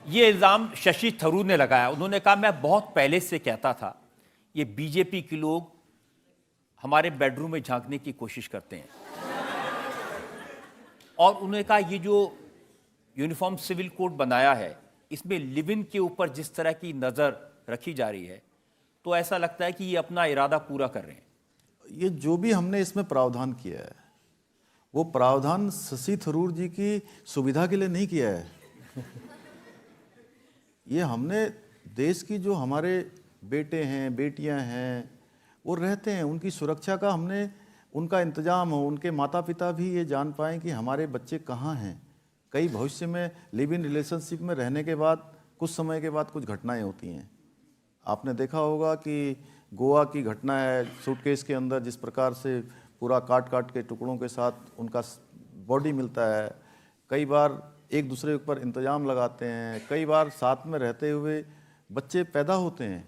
ये इल्ज़ाम शशि थरूर ने लगाया। उन्होंने कहा मैं बहुत पहले से कहता था ये बीजेपी के लोग हमारे बेडरूम में झांकने की कोशिश करते हैं। और उन्होंने कहा ये जो यूनिफॉर्म सिविल कोड बनाया है इसमें लिव इन के ऊपर जिस तरह की नज़र रखी जा रही है तो ऐसा लगता है कि ये अपना इरादा पूरा कर रहे हैं। ये जो भी हमने इसमें प्रावधान किया है वो प्रावधान शशि थरूर जी की सुविधा के लिए नहीं किया है। ये हमने देश की जो हमारे बेटे हैं बेटियां हैं वो रहते हैं उनकी सुरक्षा का हमने उनका इंतजाम हो, उनके माता पिता भी ये जान पाएँ कि हमारे बच्चे कहाँ हैं। कई भविष्य में लिव इन रिलेशनशिप में रहने के बाद कुछ समय के बाद कुछ घटनाएं होती हैं। आपने देखा होगा कि गोवा की घटना है, सूटकेस के अंदर जिस प्रकार से पूरा काट काट के टुकड़ों के साथ उनका बॉडी मिलता है। कई बार एक दूसरे के ऊपर इंतजाम लगाते हैं, कई बार साथ में रहते हुए बच्चे पैदा होते हैं,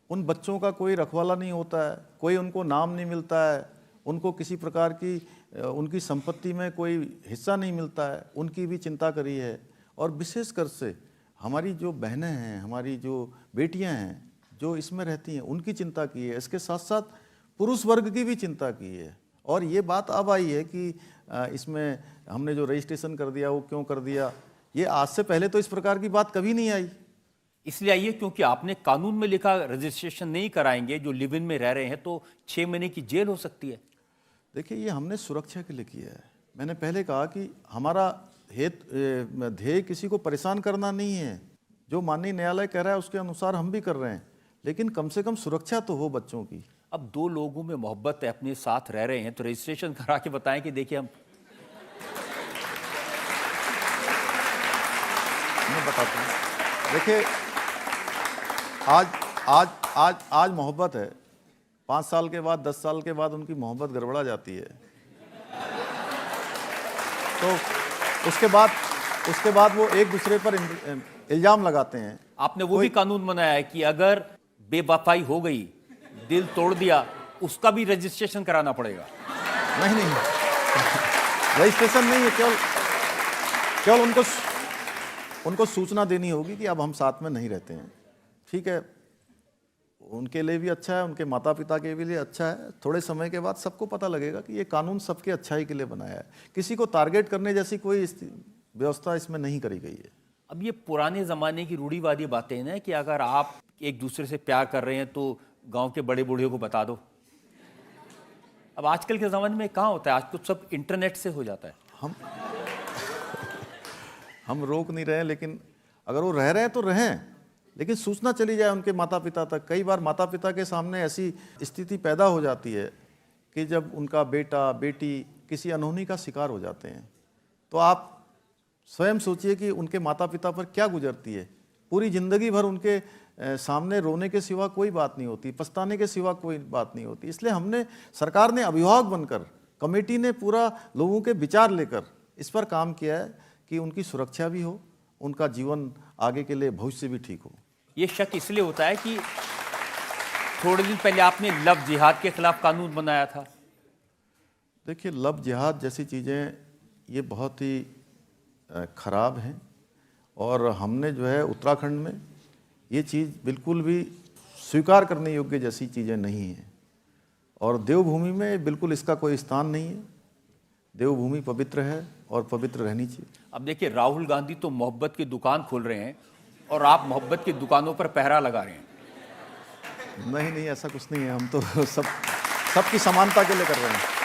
उन बच्चों का कोई रखवाला नहीं होता है, कोई उनको नाम नहीं मिलता है, उनको किसी प्रकार की उनकी संपत्ति में कोई हिस्सा नहीं मिलता है, उनकी भी चिंता करी है। और विशेषकर से हमारी जो बहनें हैं, हमारी जो बेटियां हैं जो इसमें रहती हैं उनकी चिंता की है। इसके साथ साथ पुरुष वर्ग की भी चिंता की है। और ये बात अब आई है कि इसमें हमने जो रजिस्ट्रेशन कर दिया वो क्यों कर दिया, ये आज से पहले तो इस प्रकार की बात कभी नहीं आई। इसलिए आइए क्योंकि आपने कानून में लिखा रजिस्ट्रेशन नहीं कराएंगे जो लिव इन में रह रहे हैं तो 6 महीने की जेल हो सकती है। देखिए ये हमने सुरक्षा के लिए किया है। मैंने पहले कहा कि हमारा ध्येय किसी को परेशान करना नहीं है। जो माननीय न्यायालय कह रहा है उसके अनुसार हम भी कर रहे हैं, लेकिन कम से कम सुरक्षा तो हो बच्चों की। अब दो लोगों में मोहब्बत है, अपने साथ रह रहे हैं तो रजिस्ट्रेशन करा के बताएं कि देखिए मैं बताता हूँ। देखिए आज आज आज आज मोहब्बत है, 5 साल के बाद 10 साल के बाद उनकी मोहब्बत गड़बड़ा जाती है। तो उसके बाद वो एक दूसरे पर इल्जाम लगाते हैं। आपने वो भी कानून बनाया है कि अगर बेवफाई हो गई, दिल तोड़ दिया, उसका भी रजिस्ट्रेशन कराना पड़ेगा। नहीं रजिस्ट्रेशन नहीं है, केवल उनको सूचना देनी होगी कि अब हम साथ में नहीं रहते हैं। ठीक है, उनके लिए भी अच्छा है, उनके माता पिता के लिए अच्छा है। थोड़े समय के बाद सबको पता लगेगा कि ये कानून सबके अच्छाई के लिए बनाया है, किसी को टारगेट करने जैसी कोई व्यवस्था इसमें नहीं करी गई है। अब ये पुराने ज़माने की रूढ़िवादी बातें हैं ना कि अगर आप एक दूसरे से प्यार कर रहे हैं तो गांव के बड़े बूढ़े को बता दो। अब आजकल के ज़माने में कहाँ होता है, आज तो सब इंटरनेट से हो जाता है। हम रोक नहीं रहे, लेकिन अगर वो रह रहे हैं तो रहें, लेकिन सूचना चली जाए उनके माता पिता तक। कई बार माता पिता के सामने ऐसी स्थिति पैदा हो जाती है कि जब उनका बेटा बेटी किसी अनहोनी का शिकार हो जाते हैं तो आप स्वयं सोचिए कि उनके माता पिता पर क्या गुजरती है। पूरी ज़िंदगी भर उनके सामने रोने के सिवा कोई बात नहीं होती, पछताने के सिवा कोई बात नहीं होती। इसलिए सरकार ने अभिभावक बनकर, कमेटी ने पूरा लोगों के विचार लेकर इस पर काम किया है कि उनकी सुरक्षा भी हो, उनका जीवन आगे के लिए भविष्य भी ठीक हो। ये शक इसलिए होता है कि थोड़े दिन पहले आपने लव जिहाद के खिलाफ कानून बनाया था। देखिए लव जिहाद जैसी चीज़ें ये बहुत ही खराब हैं और हमने जो है उत्तराखंड में ये चीज़ बिल्कुल भी स्वीकार करने योग्य जैसी चीज़ें नहीं हैं। और देवभूमि में बिल्कुल इसका कोई स्थान नहीं है। देवभूमि पवित्र है और पवित्र रहनी चाहिए। अब देखिए राहुल गांधी तो मोहब्बत की दुकान खोल रहे हैं और आप मोहब्बत की दुकानों पर पहरा लगा रहे हैं। नहीं ऐसा कुछ नहीं है। हम तो सबकी समानता के लिए कर रहे हैं।